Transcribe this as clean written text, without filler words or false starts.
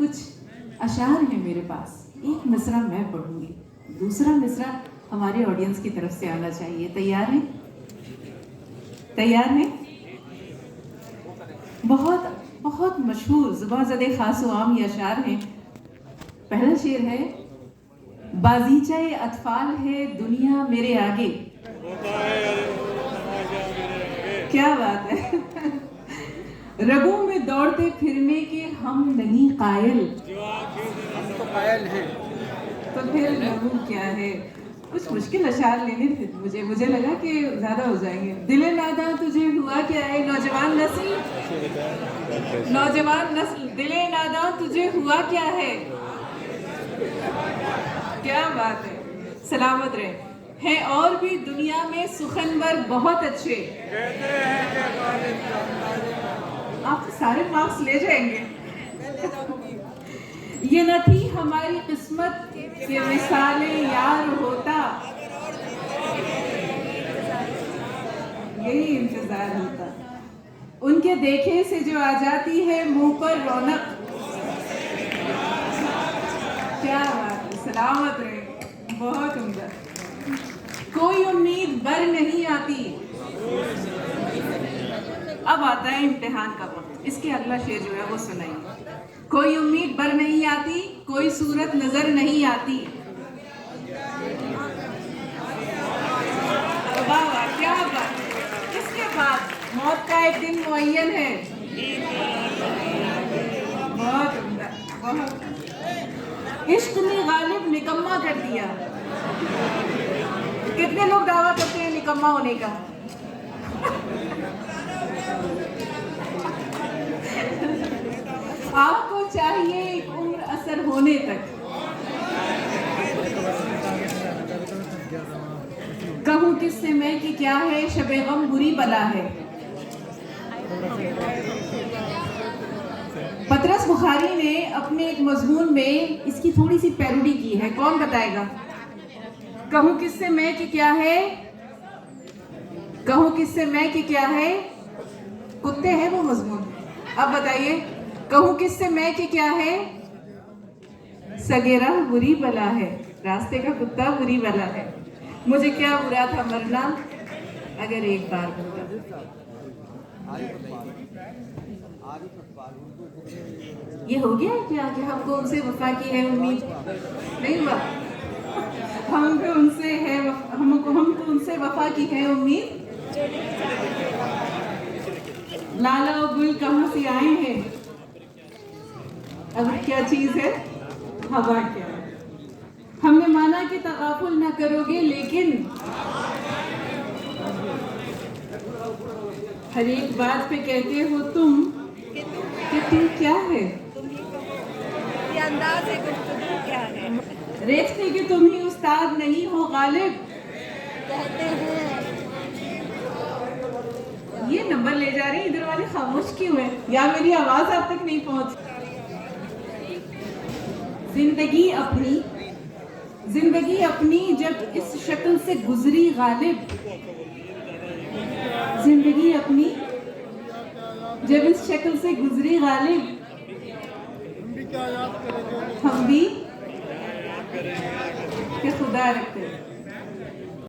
कुछ अशार हैं मेरे पास, एक मिसरा मैं पढ़ूंगी, दूसरा मिसरा हमारे ऑडियंस की तरफ से आना चाहिए। तैयार हैं? तैयार हैं? बहुत बहुत मशहूर ज़ुबान ज़दे खास व आम ये अशार हैं। पहला शेर है, बाजीचाए अतफाल है दुनिया मेरे आगे। क्या बात है। रगों में दौड़ते फिरने के हम नहीं कायल। हम तो कायल हैं। तो फिर रगू क्या है? कुछ मुश्किल अशार लेने थे मुझे लगा कि ज्यादा हो जाएंगे। दिले नादा तुझे हुआ क्या है, नौजवान नस्ल दिले नादा तुझे हुआ क्या है। क्या बात है, सलामत रहे। हैं और भी दुनिया में सुखनवर बहुत अच्छे। आप तो सारे मार्क्स ले जाएंगे। ये न थी हमारी किस्मत के मिसाले यार होता, यही इंतजार होता। उनके देखे से जो आ जाती है मुंह पर रौनक। क्या बात है, सलामत रहे, बहुत उम्दा। कोई उम्मीद बर नहीं आती। अब आता है इम्तिहान का वक्त, इसके अगला शेर जो है वो सुनाइए। कोई उम्मीद बर नहीं आती, कोई सूरत नजर नहीं आती। वाह वाह, क्या बात। इसके बाद मौत का एक दिन मुअय्यन है। बहुत उम्दा, बहुत। इश्क ने गालिब निकम्मा कर दिया। कितने लोग दावा करते हैं निकम्मा होने का? आपको चाहिए एक उम्र असर होने तक। कहूँ किससे मैं कि क्या है, शबे गम बुरी बला है। पतरस बुखारी ने अपने एक मजमून में इसकी थोड़ी सी पैरोडी की है, कौन बताएगा? कहूँ किससे मैं कि क्या है, कहूँ किससे मैं कि क्या है। कुत्ते हैं वो मजमून। अब बताइए, कहूँ किससे मैं कि क्या है। सगेरा बुरी बला है, रास्ते का कुत्ता बुरी बला है। मुझे क्या बुरा था मरना अगर एक बार होता। ये हो गया क्या कि हमको उनसे वफा की है उम्मीद? नहीं हुआ। हमको उनसे वफा की है उम्मीद। लाला और गुल कहाँ से आए हैं? अब क्या चीज है? हवा। क्या हमने माना कि तगाफुल ना करोगे, लेकिन हर एक बात पे कहते हो तुम कि तुम क्या है। ये अंदाज है गुफ्तगू क्या है। रेखते कि तुम ही उस्ताद नहीं हो गालिब। कहते हैं ये नंबर ले जा रहे हैं, इधर वाले खामोश क्यों है? या मेरी आवाज आप तक नहीं पहुंच? जिंदगी अपनी जब इस शक्ल से गुजरी गालिब। जिंदगी अपनी जब इस शक्ल से गुजरी गालिब। हम भी क्या खुदा रखते हैं।